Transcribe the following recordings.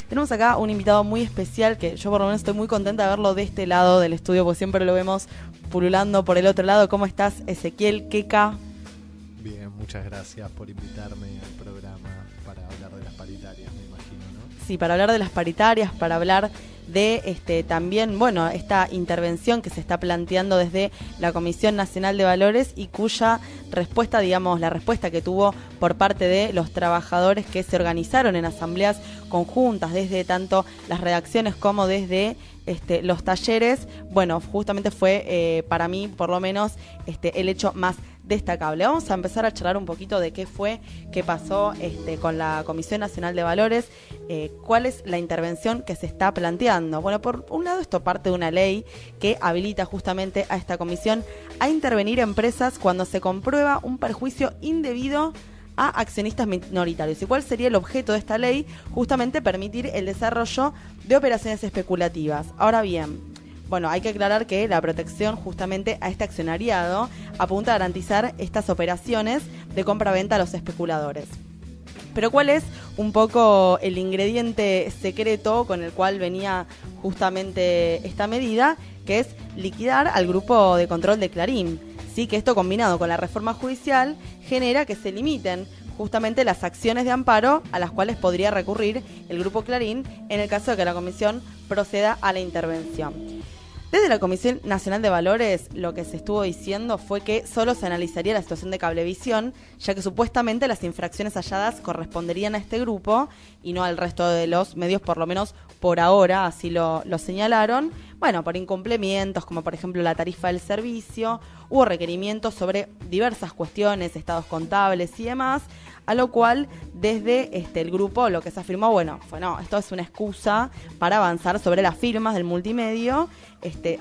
Tenemos acá un invitado muy especial que yo por lo menos estoy muy contenta de verlo de este lado del estudio, porque siempre lo vemos pululando por el otro lado. ¿Cómo estás, Ezequiel Queca? Bien, muchas gracias por invitarme al programa para hablar de las paritarias, me imagino, ¿no? Sí, para hablar de las paritarias, para hablar de también, bueno, esta intervención que se está planteando desde la Comisión Nacional de Valores y cuya respuesta, digamos, la respuesta que tuvo por parte de los trabajadores que se organizaron en asambleas conjuntas, desde tanto las redacciones como desde los talleres, bueno, justamente fue para mí, por lo menos, el hecho más destacable. Vamos a empezar a charlar un poquito de qué pasó con la Comisión Nacional de Valores, cuál es la intervención que se está planteando. Bueno, por un lado esto parte de una ley que habilita justamente a esta comisión a intervenir empresas cuando se comprueba un perjuicio indebido a accionistas minoritarios. ¿Y cuál sería el objeto de esta ley? Justamente permitir el desarrollo de operaciones especulativas. Ahora bien, bueno, hay que aclarar que la protección justamente a este accionariado apunta a garantizar estas operaciones de compra-venta a los especuladores. Pero ¿cuál es un poco el ingrediente secreto con el cual venía justamente esta medida? Que es liquidar al grupo de control de Clarín. Sí, que esto combinado con la reforma judicial genera que se limiten justamente las acciones de amparo a las cuales podría recurrir el grupo Clarín en el caso de que la comisión proceda a la intervención. Desde la Comisión Nacional de Valores lo que se estuvo diciendo fue que solo se analizaría la situación de Cablevisión, ya que supuestamente las infracciones halladas corresponderían a este grupo y no al resto de los medios, por lo menos por ahora, así lo señalaron. Bueno, por incumplimientos, como por ejemplo la tarifa del servicio, hubo requerimientos sobre diversas cuestiones, estados contables y demás, a lo cual desde el grupo lo que se afirmó, bueno, fue no, esto es una excusa para avanzar sobre las firmas del multimedio,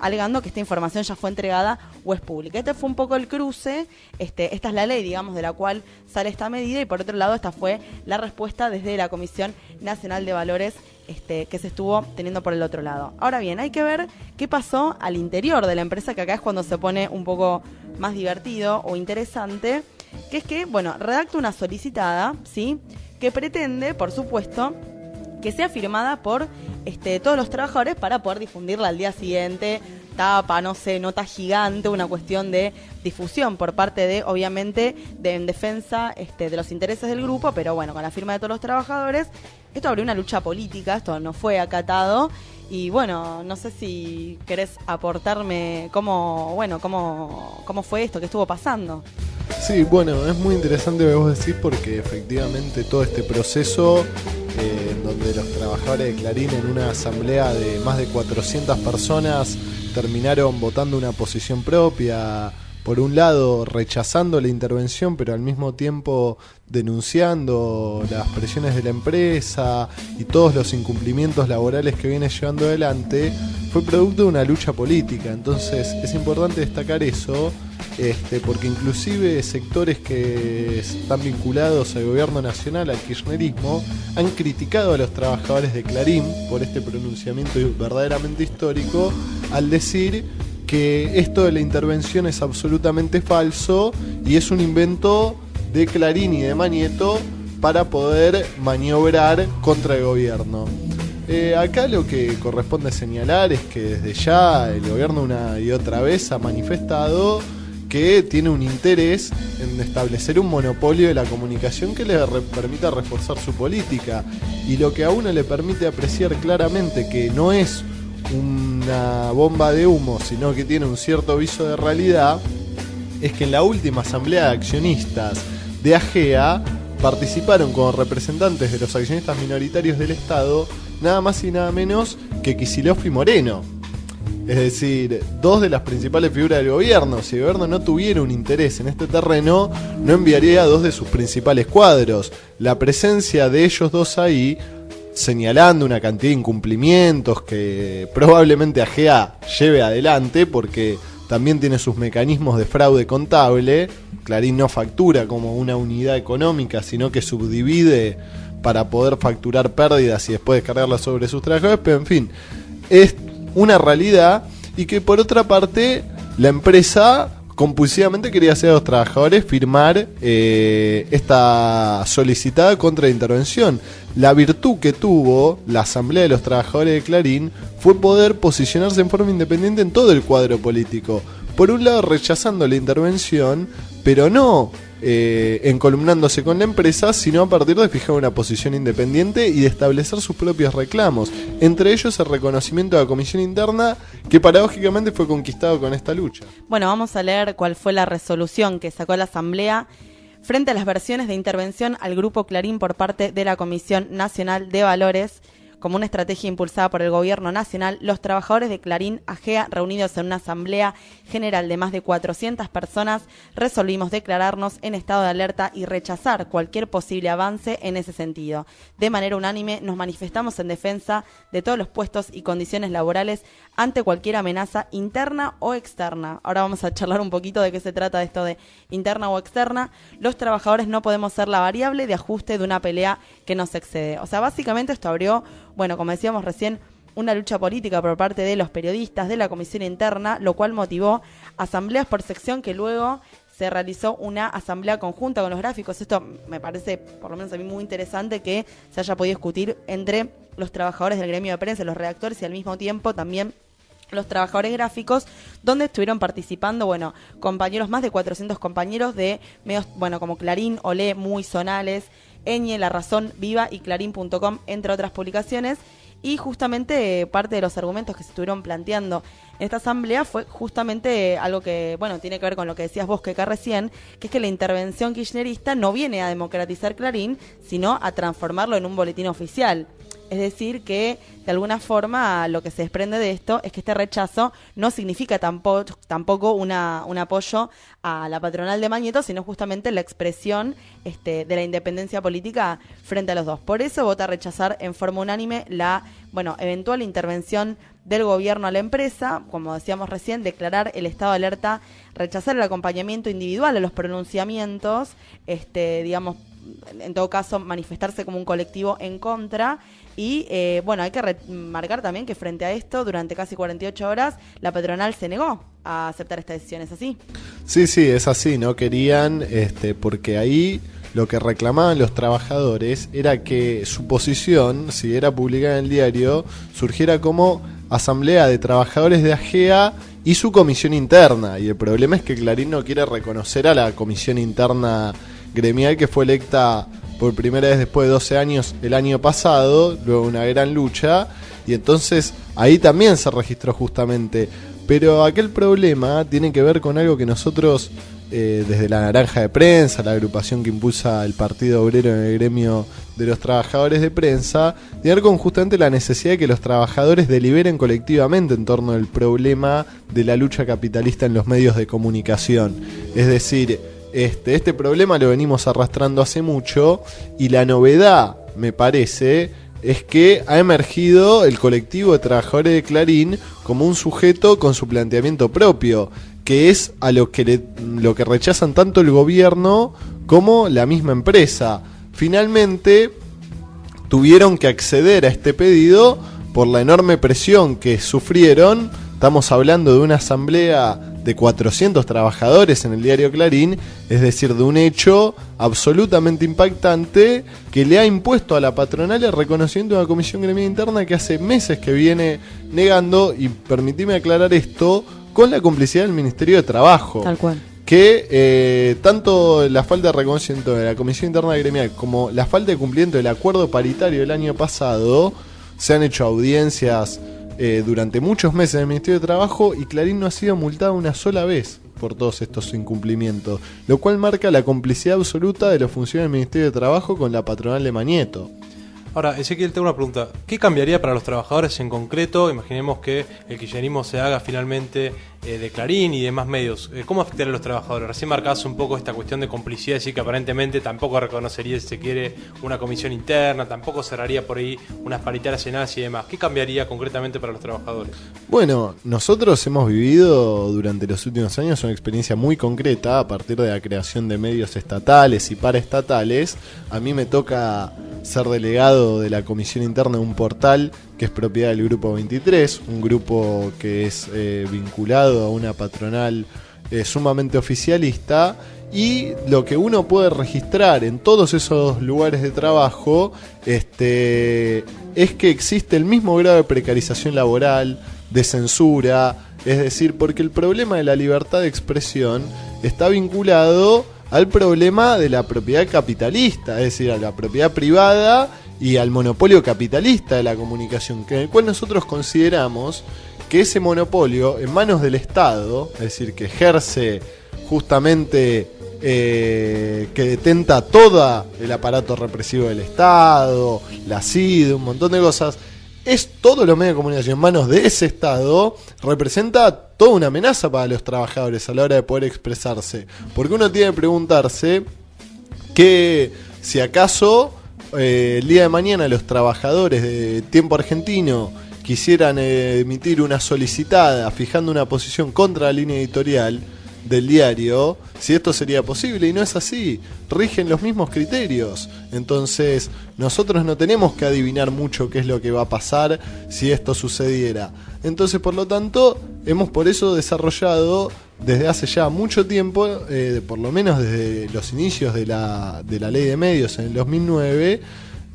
alegando que esta información ya fue entregada o es pública. Este fue un poco el cruce, esta es la ley, digamos, de la cual sale esta medida, y por otro lado esta fue la respuesta desde la Comisión Nacional de Valores que se estuvo teniendo por el otro lado. Ahora bien, hay que ver qué pasó al interior de la empresa, que acá es cuando se pone un poco más divertido o interesante, que es que, bueno, redacta una solicitada, ¿sí?, que pretende, por supuesto, que sea firmada por todos los trabajadores para poder difundirla al día siguiente, tapa, no sé, nota gigante, una cuestión de difusión por parte de, obviamente, en defensa de los intereses del grupo, pero bueno, con la firma de todos los trabajadores. Esto abrió una lucha política, esto no fue acatado, y bueno, no sé si querés aportarme cómo fue esto, qué estuvo pasando. Sí, bueno, es muy interesante lo que vos decís, porque efectivamente todo este proceso en donde los trabajadores de Clarín en una asamblea de más de 400 personas terminaron votando una posición propia, por un lado rechazando la intervención, pero al mismo tiempo denunciando las presiones de la empresa y todos los incumplimientos laborales que viene llevando adelante, fue producto de una lucha política. Entonces es importante destacar eso, porque inclusive sectores que están vinculados al gobierno nacional, al kirchnerismo, han criticado a los trabajadores de Clarín por este pronunciamiento verdaderamente histórico, al decir que esto de la intervención es absolutamente falso y es un invento de Clarín y de Mañeto para poder maniobrar contra el gobierno. Acá lo que corresponde señalar es que desde ya el gobierno una y otra vez ha manifestado que tiene un interés en establecer un monopolio de la comunicación que le permita reforzar su política, y lo que a uno le permite apreciar claramente que no es una bomba de humo, sino que tiene un cierto viso de realidad, es que en la última asamblea de accionistas de AGEA participaron como representantes de los accionistas minoritarios del Estado nada más y nada menos que Kicillof y Moreno. Es decir, dos de las principales figuras del gobierno. Si el gobierno no tuviera un interés en este terreno, no enviaría a dos de sus principales cuadros. La presencia de ellos dos ahí, señalando una cantidad de incumplimientos que probablemente AGEA lleve adelante, porque también tiene sus mecanismos de fraude contable. Clarín no factura como una unidad económica, sino que subdivide para poder facturar pérdidas y después descargarlas sobre sus trabajadores, pero en fin, es una realidad. Y que por otra parte la empresa compulsivamente quería hacer a los trabajadores firmar esta solicitada contraintervención. La virtud que tuvo la Asamblea de los Trabajadores de Clarín fue poder posicionarse en forma independiente en todo el cuadro político. Por un lado rechazando la intervención, pero no encolumnándose con la empresa, sino a partir de fijar una posición independiente y de establecer sus propios reclamos, entre ellos el reconocimiento de la comisión interna, que paradójicamente fue conquistado con esta lucha. Bueno, vamos a leer cuál fue la resolución que sacó la Asamblea frente a las versiones de intervención al Grupo Clarín por parte de la Comisión Nacional de Valores. Como una estrategia impulsada por el Gobierno Nacional, los trabajadores de Clarín AGEA, reunidos en una asamblea general de más de 400 personas, resolvimos declararnos en estado de alerta y rechazar cualquier posible avance en ese sentido. De manera unánime, nos manifestamos en defensa de todos los puestos y condiciones laborales ante cualquier amenaza interna o externa. Ahora vamos a charlar un poquito de qué se trata esto de interna o externa. Los trabajadores no podemos ser la variable de ajuste de una pelea que nos excede. O sea, básicamente esto abrió, bueno, como decíamos recién, una lucha política por parte de los periodistas, de la comisión interna, lo cual motivó asambleas por sección que luego se realizó una asamblea conjunta con los gráficos. Esto me parece, por lo menos a mí, muy interesante que se haya podido discutir entre los trabajadores del gremio de prensa, los redactores y al mismo tiempo también los trabajadores gráficos, donde estuvieron participando, bueno, compañeros, más de 400 compañeros de medios, bueno, como Clarín, Olé, Muy, Zonales, Eñe, La Razón, Viva y Clarín.com, entre otras publicaciones. Y justamente parte de los argumentos que se estuvieron planteando en esta asamblea fue justamente algo que, bueno, tiene que ver con lo que decías vos, Keka, recién, que es que la intervención kirchnerista no viene a democratizar Clarín, sino a transformarlo en un boletín oficial. Es decir, que de alguna forma lo que se desprende de esto es que este rechazo no significa tampoco un apoyo a la patronal de Mañeto, sino justamente la expresión de la independencia política frente a los dos. Por eso vota a rechazar en forma unánime la eventual intervención del gobierno a la empresa, como decíamos recién, declarar el estado de alerta, rechazar el acompañamiento individual a los pronunciamientos, digamos, en todo caso manifestarse como un colectivo en contra. Y hay que remarcar también que frente a esto, durante casi 48 horas, la patronal se negó a aceptar esta decisión. ¿Es así? Sí, es así. No querían, porque ahí lo que reclamaban los trabajadores era que su posición, si era publicada en el diario, surgiera como asamblea de trabajadores de AGEA y su comisión interna. Y el problema es que Clarín no quiere reconocer a la comisión interna gremial, que fue electa por primera vez después de 12 años el año pasado, luego una gran lucha, y entonces ahí también se registró justamente. Pero aquel problema tiene que ver con algo que nosotros, desde la Naranja de Prensa, la agrupación que impulsa el Partido Obrero en el gremio de los trabajadores de prensa, tiene que ver con justamente la necesidad de que los trabajadores deliberen colectivamente en torno al problema de la lucha capitalista en los medios de comunicación. Es decir, este problema lo venimos arrastrando hace mucho, y la novedad, me parece, es que ha emergido el colectivo de trabajadores de Clarín como un sujeto con su planteamiento propio, que es a lo que rechazan tanto el gobierno como la misma empresa. Finalmente tuvieron que acceder a este pedido por la enorme presión que sufrieron. Estamos hablando de una asamblea de 400 trabajadores en el diario Clarín, es decir, de un hecho absolutamente impactante que le ha impuesto a la patronal el reconocimiento de una comisión gremial interna que hace meses que viene negando, y permitime aclarar esto, con la complicidad del Ministerio de Trabajo. Tal cual. Que tanto la falta de reconocimiento de la comisión interna gremial como la falta de cumplimiento del acuerdo paritario del año pasado, se han hecho audiencias durante muchos meses en el Ministerio de Trabajo, y Clarín no ha sido multado una sola vez por todos estos incumplimientos, lo cual marca la complicidad absoluta de los funcionarios del Ministerio de Trabajo con la patronal de Mañeto. Ahora, Ezequiel, tengo una pregunta. ¿Qué cambiaría para los trabajadores en concreto? Imaginemos que el kirchnerismo se haga finalmente de Clarín y demás medios. ¿Cómo afectaría a los trabajadores? Recién marcabas un poco esta cuestión de complicidad, decir que aparentemente tampoco reconocería, si se quiere, una comisión interna, tampoco cerraría por ahí unas paritarias llenadas y demás. ¿Qué cambiaría concretamente para los trabajadores? Bueno, nosotros hemos vivido durante los últimos años una experiencia muy concreta a partir de la creación de medios estatales y paraestatales. A mí me toca ser delegado de la comisión interna de un portal que es propiedad del Grupo 23, un grupo que es vinculado a una patronal sumamente oficialista, y lo que uno puede registrar en todos esos lugares de trabajo es que existe el mismo grado de precarización laboral, de censura, es decir, porque el problema de la libertad de expresión está vinculado al problema de la propiedad capitalista, es decir, a la propiedad privada y al monopolio capitalista de la comunicación, en el cual nosotros consideramos que ese monopolio en manos del Estado, es decir, que ejerce justamente, que detenta todo el aparato represivo del Estado, la CID, un montón de cosas, es todo los medios de comunicación en manos de ese Estado, representa toda una amenaza para los trabajadores a la hora de poder expresarse. Porque uno tiene que preguntarse que si acaso el día de mañana los trabajadores de Tiempo Argentino quisieran emitir una solicitada fijando una posición contra la línea editorial del diario, si esto sería posible, y no es así, rigen los mismos criterios. Entonces nosotros no tenemos que adivinar mucho qué es lo que va a pasar si esto sucediera. Entonces, por lo tanto, hemos por eso desarrollado desde hace ya mucho tiempo, por lo menos desde los inicios de la ley de medios en el 2009,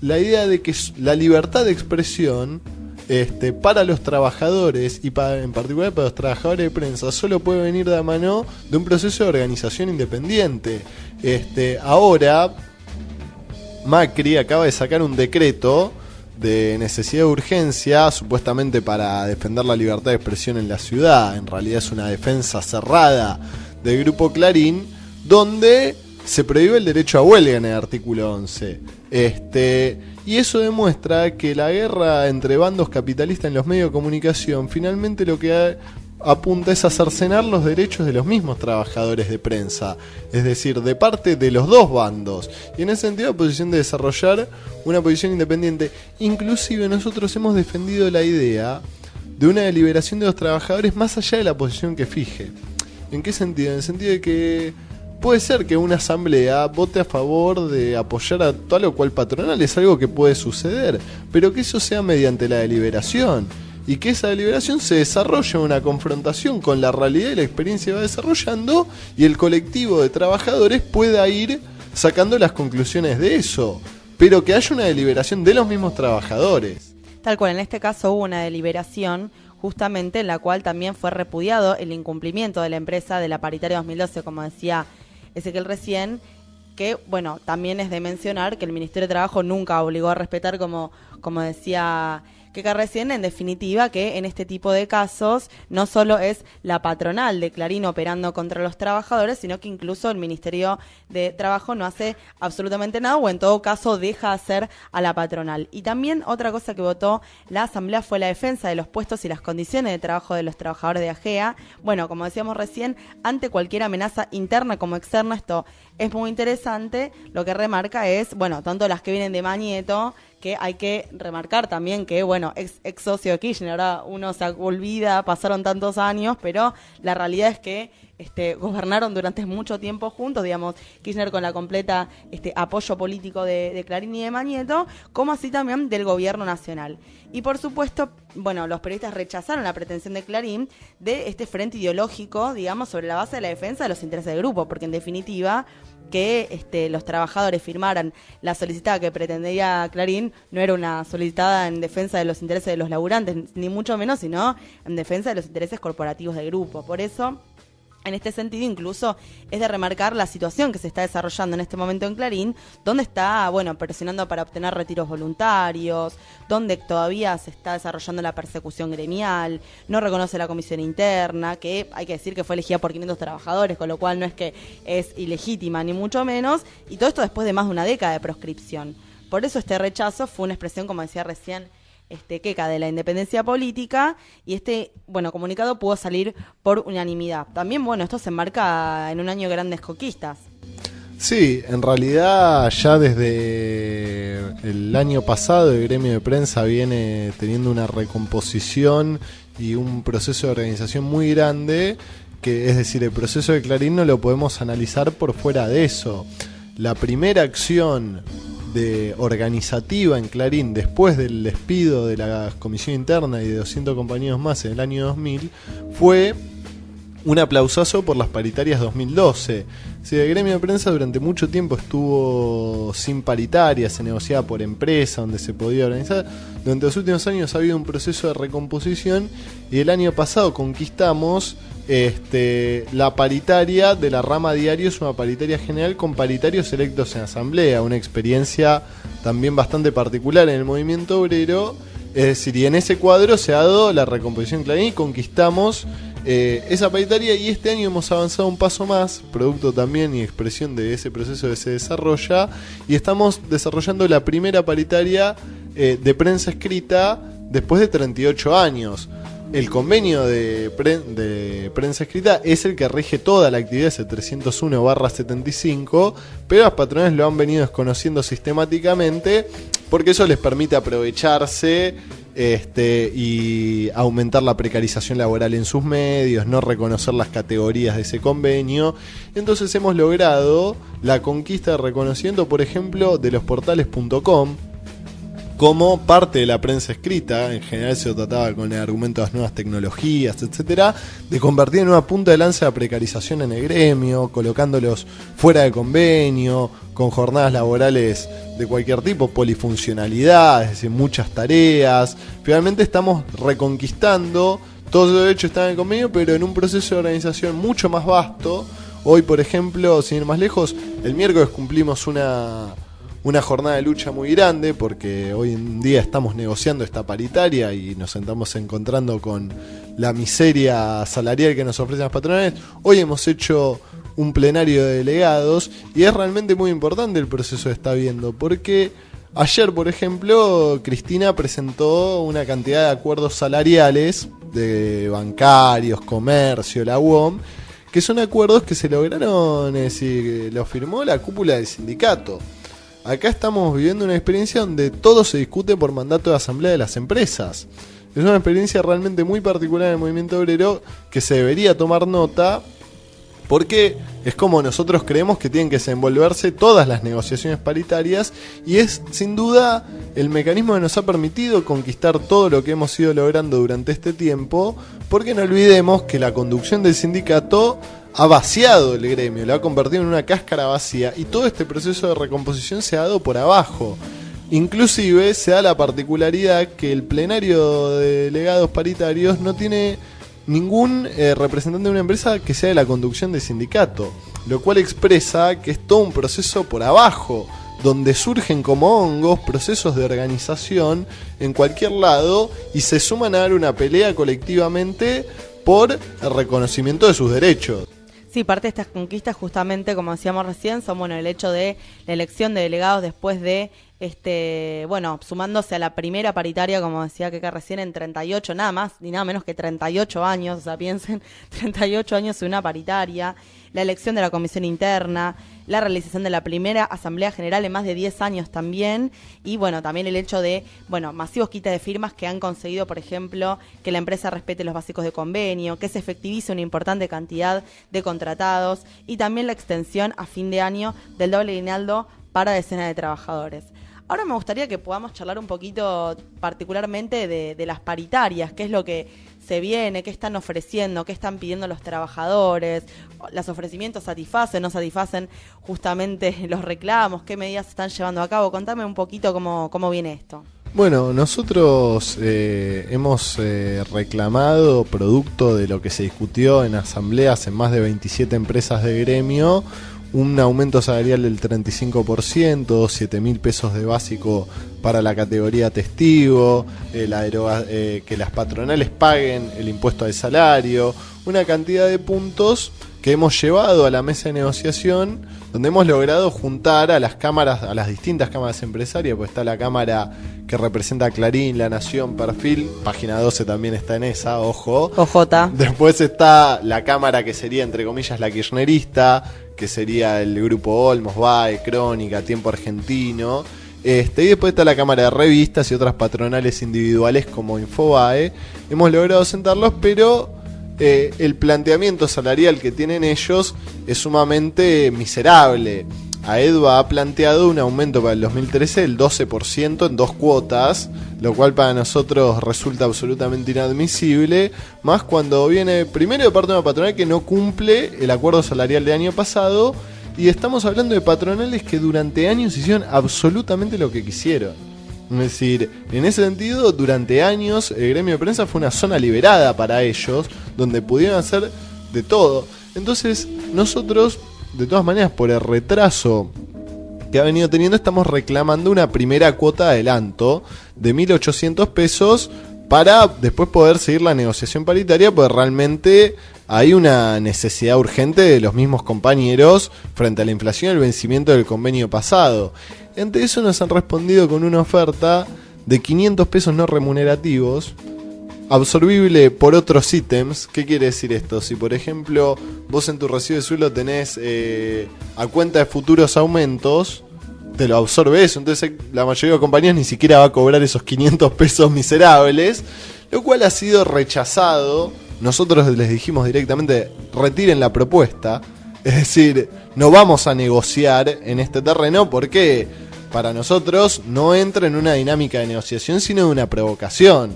la idea de que la libertad de expresión para los trabajadores y en particular para los trabajadores de prensa solo puede venir de la mano de un proceso de organización independiente. Ahora Macri acaba de sacar un decreto de necesidad de urgencia, supuestamente para defender la libertad de expresión en la ciudad. En realidad es una defensa cerrada del Grupo Clarín, donde se prohíbe el derecho a huelga en el artículo 11. Y eso demuestra que la guerra entre bandos capitalistas en los medios de comunicación finalmente lo que apunta es a cercenar los derechos de los mismos trabajadores de prensa, es decir, de parte de los dos bandos, y en ese sentido la posición de desarrollar una posición independiente. Inclusive nosotros hemos defendido la idea de una deliberación de los trabajadores más allá de la posición que fije. ¿En qué sentido? En el sentido de que puede ser que una asamblea vote a favor de apoyar a tal o cual patronal, es algo que puede suceder, pero que eso sea mediante la deliberación, y que esa deliberación se desarrolle en una confrontación con la realidad y la experiencia que va desarrollando, y el colectivo de trabajadores pueda ir sacando las conclusiones de eso, pero que haya una deliberación de los mismos trabajadores. Tal cual, en este caso hubo una deliberación justamente en la cual también fue repudiado el incumplimiento de la empresa de la paritaria 2012, como decía Ezequiel recién, que bueno, también es de mencionar que el Ministerio de Trabajo nunca obligó a respetar, como decía Keka recién, en definitiva, que en este tipo de casos no solo es la patronal de Clarín operando contra los trabajadores, sino que incluso el Ministerio de Trabajo no hace absolutamente nada, o en todo caso deja hacer a la patronal. Y también otra cosa que votó la Asamblea fue la defensa de los puestos y las condiciones de trabajo de los trabajadores de AGEA. Bueno, como decíamos recién, ante cualquier amenaza interna como externa, esto es muy interesante. Lo que remarca es, bueno, tanto las que vienen de Mañeto, que hay que remarcar también que, bueno, ex socio de Kirchner, ahora uno se olvida, pasaron tantos años, pero la realidad es que gobernaron durante mucho tiempo juntos, digamos, Kirchner con la completa apoyo político de Clarín y de Mañeto, como así también del gobierno nacional. Y por supuesto, bueno, los periodistas rechazaron la pretensión de Clarín de este frente ideológico, digamos, sobre la base de la defensa de los intereses del grupo, porque en definitiva que los trabajadores firmaran la solicitada que pretendía Clarín no era una solicitada en defensa de los intereses de los laburantes, ni mucho menos, sino en defensa de los intereses corporativos del grupo. Por eso, en este sentido, incluso es de remarcar la situación que se está desarrollando en este momento en Clarín, donde está, bueno, presionando para obtener retiros voluntarios, donde todavía se está desarrollando la persecución gremial, no reconoce la comisión interna, que hay que decir que fue elegida por 500 trabajadores, con lo cual no es que es ilegítima, ni mucho menos, y todo esto después de más de una década de proscripción. Por eso este rechazo fue una expresión, como decía recién Keka, de la independencia política, y bueno, comunicado pudo salir por unanimidad. También, bueno, esto se enmarca en un año de grandes conquistas. Sí, en realidad ya desde el año pasado el gremio de prensa viene teniendo una recomposición y un proceso de organización muy grande, que es decir, el proceso de Clarín no lo podemos analizar por fuera de eso. La primera acción organizativa en Clarín después del despido de la comisión interna y de 200 compañeros más en el año 2000 fue un aplausazo por las paritarias 2012. Sí, el gremio de prensa durante mucho tiempo estuvo sin paritarias, se negociaba por empresa, donde se podía organizar. Durante los últimos años ha habido un proceso de recomposición y el año pasado conquistamos la paritaria de la rama diarios, una paritaria general con paritarios electos en asamblea, una experiencia también bastante particular en el movimiento obrero. Es decir, y en ese cuadro se ha dado la recomposición Clarín y conquistamos esa paritaria, y este año hemos avanzado un paso más, producto también y expresión de ese proceso que se desarrolla, y estamos desarrollando la primera paritaria de prensa escrita después de 38 años. El convenio de prensa escrita es el que rige toda la actividad, es el 301/75, pero las patronales lo han venido desconociendo sistemáticamente porque eso les permite aprovecharse y aumentar la precarización laboral en sus medios, no reconocer las categorías de ese convenio. Entonces hemos logrado la conquista de reconocimiento, por ejemplo, de los portales.com como parte de la prensa escrita. En general se lo trataba con el argumento de las nuevas tecnologías, etcétera, de convertir en una punta de lanza la precarización en el gremio, colocándolos fuera de convenio, con jornadas laborales de cualquier tipo, polifuncionalidad, es decir, muchas tareas. Finalmente estamos reconquistando, todos los derechos están en el convenio, pero en un proceso de organización mucho más vasto. Hoy, por ejemplo, sin ir más lejos, el miércoles cumplimos una jornada de lucha muy grande, porque hoy en día estamos negociando esta paritaria y nos estamos encontrando con la miseria salarial que nos ofrecen las patronales. Hoy hemos hecho un plenario de delegados y es realmente muy importante el proceso que está viendo, porque ayer, por ejemplo, Cristina presentó una cantidad de acuerdos salariales de bancarios, comercio, la UOM, que son acuerdos que se lograron, es decir, lo firmó la cúpula del sindicato. Acá estamos viviendo una experiencia donde todo se discute por mandato de asamblea de las empresas. Es una experiencia realmente muy particular en el movimiento obrero que se debería tomar nota, porque es como nosotros creemos que tienen que desenvolverse todas las negociaciones paritarias, y es sin duda el mecanismo que nos ha permitido conquistar todo lo que hemos ido logrando durante este tiempo, porque no olvidemos que la conducción del sindicato ha vaciado el gremio, lo ha convertido en una cáscara vacía, y todo este proceso de recomposición se ha dado por abajo. Inclusive se da la particularidad que el plenario de delegados paritarios no tiene ningún representante de una empresa que sea de la conducción del sindicato, lo cual expresa que es todo un proceso por abajo, donde surgen como hongos procesos de organización en cualquier lado y se suman a dar una pelea colectivamente por el reconocimiento de sus derechos. Sí, parte de estas conquistas, justamente, como decíamos recién, son el hecho de la elección de delegados después de, sumándose a la primera paritaria, como decía que recién, en 38, nada más ni nada menos que 38 años, o sea, piensen, 38 años en una paritaria, la elección de la comisión interna, la realización de la primera asamblea general en más de 10 años también, y también el hecho de, masivos quitas de firmas que han conseguido, por ejemplo, que la empresa respete los básicos de convenio, que se efectivice una importante cantidad de contratados, y también la extensión a fin de año del doble aguinaldo para decenas de trabajadores. Ahora me gustaría que podamos charlar un poquito particularmente de las paritarias, qué es lo que se viene, qué están ofreciendo, qué están pidiendo los trabajadores, los ofrecimientos satisfacen, no satisfacen justamente los reclamos, qué medidas se están llevando a cabo. Contame un poquito cómo viene esto. Bueno, nosotros hemos reclamado, producto de lo que se discutió en asambleas en más de 27 empresas de gremio, un aumento salarial del 35%, 7.000 pesos de básico para la categoría testigo, que las patronales paguen el impuesto al salario, una cantidad de puntos que hemos llevado a la mesa de negociación, donde hemos logrado juntar a las cámaras, a las distintas cámaras empresarias, pues está la cámara que representa a Clarín, La Nación, Perfil, Página 12 también está en esa, ojo. OJ. Después está la cámara que sería, entre comillas, la kirchnerista, que sería el grupo Olmos, VAE, Crónica, Tiempo Argentino. Y después está la cámara de revistas y otras patronales individuales como Infobae. Hemos logrado sentarlos, pero el planteamiento salarial que tienen ellos es sumamente miserable. AEDUA ha planteado un aumento para el 2013 del 12% en 2 cuotas, lo cual para nosotros resulta absolutamente inadmisible, más cuando viene primero de parte de una patronal que no cumple el acuerdo salarial del año pasado, y estamos hablando de patronales que durante años hicieron absolutamente lo que quisieron. Es decir, en ese sentido, durante años el gremio de prensa fue una zona liberada para ellos, donde pudieron hacer de todo. Entonces nosotros, de todas maneras, por el retraso que ha venido teniendo, estamos reclamando una primera cuota de adelanto de 1.800 pesos para después poder seguir la negociación paritaria, porque realmente hay una necesidad urgente de los mismos compañeros frente a la inflación y el vencimiento del convenio pasado. Ante eso nos han respondido con una oferta de 500 pesos no remunerativos, absorbible por otros ítems. ¿Qué quiere decir esto? Si por ejemplo vos en tu recibo de sueldo tenés a cuenta de futuros aumentos, te lo absorbe eso. Entonces la mayoría de los compañías ni siquiera va a cobrar esos 500 pesos miserables, lo cual ha sido rechazado. Nosotros les dijimos directamente, retiren la propuesta. Es decir, no vamos a negociar en este terreno porque para nosotros no entra en una dinámica de negociación, sino de una provocación.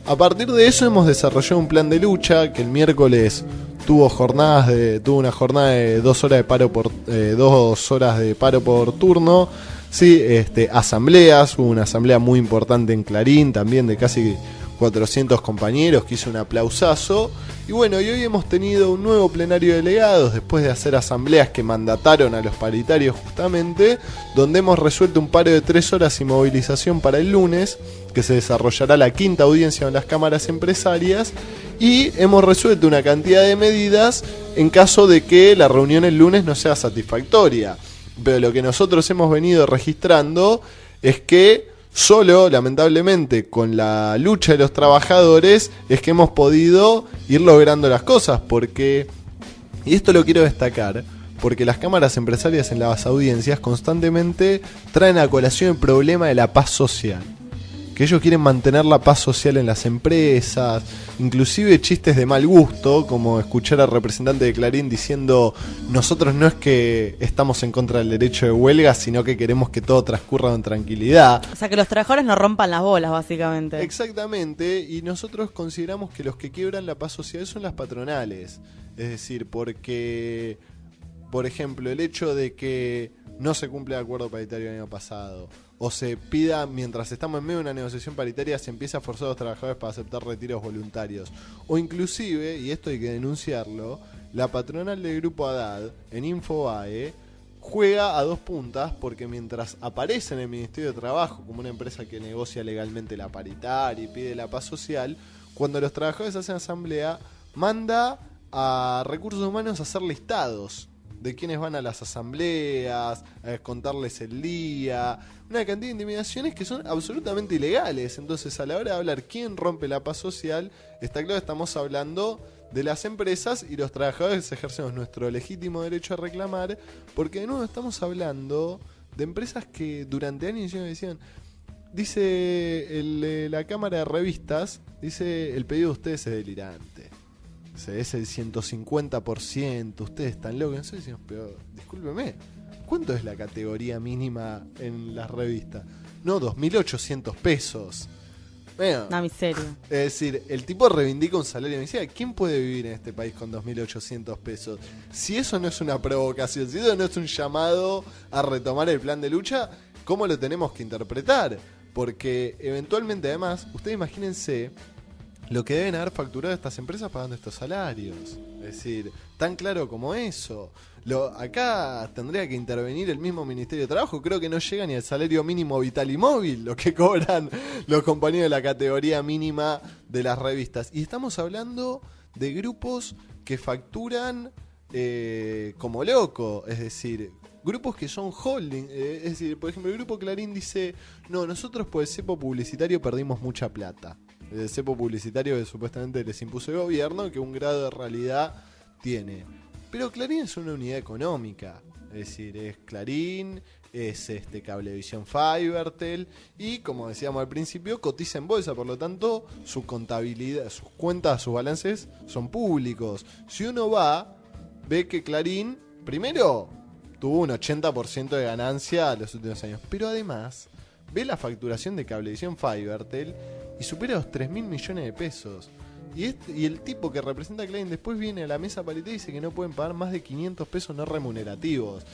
A partir de eso hemos desarrollado un plan de lucha que el miércoles tuvo una jornada de 2 horas de paro por 2 horas de paro por turno. Sí, asambleas, hubo una asamblea muy importante en Clarín, también de casi 400 compañeros, que hizo un aplausazo. Y bueno, y hoy hemos tenido un nuevo plenario de delegados después de hacer asambleas que mandataron a los paritarios justamente, donde hemos resuelto un paro de 3 horas y movilización para el lunes, que se desarrollará la 5ª audiencia en las cámaras empresarias, y hemos resuelto una cantidad de medidas en caso de que la reunión el lunes no sea satisfactoria. Pero lo que nosotros hemos venido registrando es que solo, lamentablemente, con la lucha de los trabajadores es que hemos podido ir logrando las cosas, porque, y esto lo quiero destacar, porque las cámaras empresarias en las audiencias constantemente traen a colación el problema de la paz social. Que ellos quieren mantener la paz social en las empresas, inclusive chistes de mal gusto, como escuchar al representante de Clarín diciendo: nosotros no es que estamos en contra del derecho de huelga, sino que queremos que todo transcurra con tranquilidad. O sea, que los trabajadores no rompan las bolas, básicamente. Exactamente, y nosotros consideramos que los que quiebran la paz social son las patronales. Es decir, porque, por ejemplo, el hecho de que no se cumple el acuerdo paritario el año pasado, o se pida, mientras estamos en medio de una negociación paritaria, se empieza a forzar a los trabajadores para aceptar retiros voluntarios. O inclusive, y esto hay que denunciarlo, la patronal del Grupo Haddad, en Infobae, juega a 2 puntas, porque mientras aparece en el Ministerio de Trabajo como una empresa que negocia legalmente la paritaria y pide la paz social, cuando los trabajadores hacen asamblea, manda a Recursos Humanos a hacer listados de quienes van a las asambleas, a contarles el día, una cantidad de intimidaciones que son absolutamente ilegales. Entonces, a la hora de hablar quién rompe la paz social, está claro que estamos hablando de las empresas, y los trabajadores ejercemos nuestro legítimo derecho a reclamar, porque de nuevo estamos hablando de empresas que durante años decían, dice la Cámara de Revistas, dice: el pedido de ustedes es delirante. Es el 150%, ustedes están locos. Nosotros decimos: pero discúlpeme, ¿cuánto es la categoría mínima en las revistas? No, 2.800 pesos. Bueno, una miseria. Es decir, el tipo reivindica un salario de miseria. ¿Quién puede vivir en este país con 2.800 pesos? Si eso no es una provocación, si eso no es un llamado a retomar el plan de lucha, ¿cómo lo tenemos que interpretar? Porque eventualmente, además, ustedes imagínense lo que deben haber facturado estas empresas pagando estos salarios. Es decir, tan claro como eso. Acá tendría que intervenir el mismo Ministerio de Trabajo. Creo que no llega ni al salario mínimo vital y móvil lo que cobran los compañeros de la categoría mínima de las revistas. Y estamos hablando de grupos que facturan como loco. Es decir, grupos que son holding. Es decir, por ejemplo, el Grupo Clarín dice: no, nosotros por el cepo publicitario perdimos mucha plata. El cepo publicitario que supuestamente les impuso el gobierno, que un grado de realidad tiene. Pero Clarín es una unidad económica, es decir, es Clarín, es Cablevisión Fibertel, y como decíamos al principio, cotiza en bolsa, por lo tanto su contabilidad, sus cuentas, sus balances son públicos. Si uno va, ve que Clarín, primero, tuvo un 80% de ganancia en los últimos años, pero además ve la facturación de Cablevisión Fibertel y supera los 3.000 millones de pesos. Y el tipo que representa a Clarín después viene a la mesa paritaria y dice que no pueden pagar más de 500 pesos no remunerativos.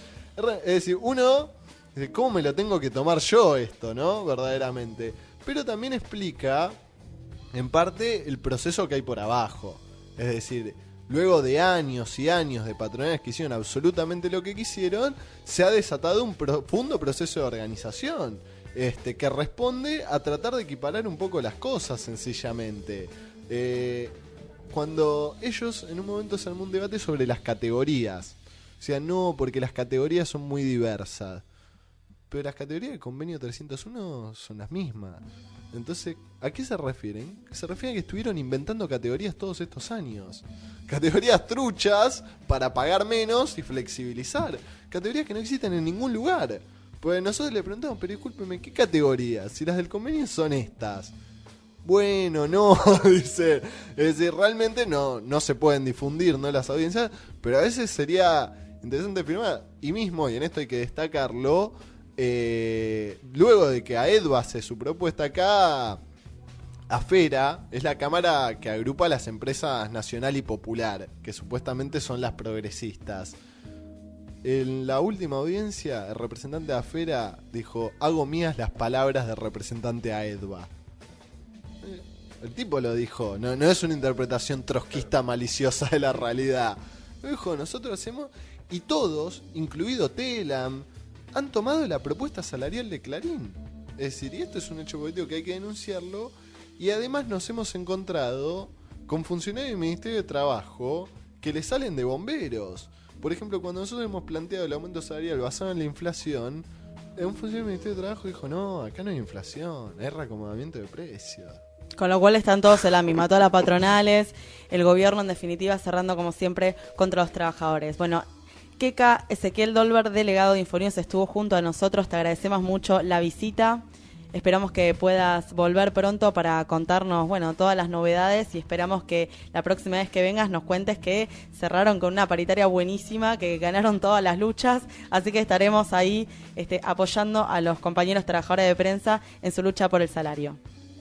Es decir, uno dice, ¿cómo me lo tengo que tomar yo esto, no? Verdaderamente. Pero también explica, en parte, el proceso que hay por abajo. Es decir, luego de años y años de patronales que hicieron absolutamente lo que quisieron, se ha desatado un profundo proceso de organización. Que responde a tratar de equiparar un poco las cosas, sencillamente. Cuando ellos en un momento se armó un debate sobre las categorías, o sea, no, porque las categorías son muy diversas, pero las categorías del convenio 301 son las mismas. Entonces, ¿a qué se refieren? Se refieren a que estuvieron inventando categorías todos estos años. Categorías truchas para pagar menos y flexibilizar. Categorías que no existen en ningún lugar. Pues nosotros le preguntamos, pero discúlpeme, ¿qué categorías? Si las del convenio son estas. Bueno, no, dice. Es decir, realmente no se pueden difundir, ¿no?, las audiencias, pero a veces sería interesante firmar. Y mismo, y en esto hay que destacarlo, luego de que AEDVA hace su propuesta acá, AFERA es la cámara que agrupa a las empresas nacional y popular, que supuestamente son las progresistas. En la última audiencia, el representante de AFERA dijo, hago mías las palabras del representante AEDVA. El tipo lo dijo, no es una interpretación trotskista maliciosa de la realidad. Lo dijo, nosotros hacemos, y todos, incluido Telam, han tomado la propuesta salarial de Clarín. Es decir, y esto es un hecho político que hay que denunciarlo, y además nos hemos encontrado con funcionarios del Ministerio de Trabajo que le salen de bomberos. Por ejemplo, cuando nosotros hemos planteado el aumento salarial basado en la inflación, un funcionario del Ministerio de Trabajo dijo, no, acá no hay inflación, hay reacomodamiento de precios. Con lo cual están todos en la misma, todas las patronales, el gobierno en definitiva cerrando como siempre contra los trabajadores. Bueno, Keka Ezequiel Dolber, delegado de Infonews, estuvo junto a nosotros, te agradecemos mucho la visita. Esperamos que puedas volver pronto para contarnos, bueno, todas las novedades y esperamos que la próxima vez que vengas nos cuentes que cerraron con una paritaria buenísima, que ganaron todas las luchas, así que estaremos ahí apoyando a los compañeros trabajadores de prensa en su lucha por el salario.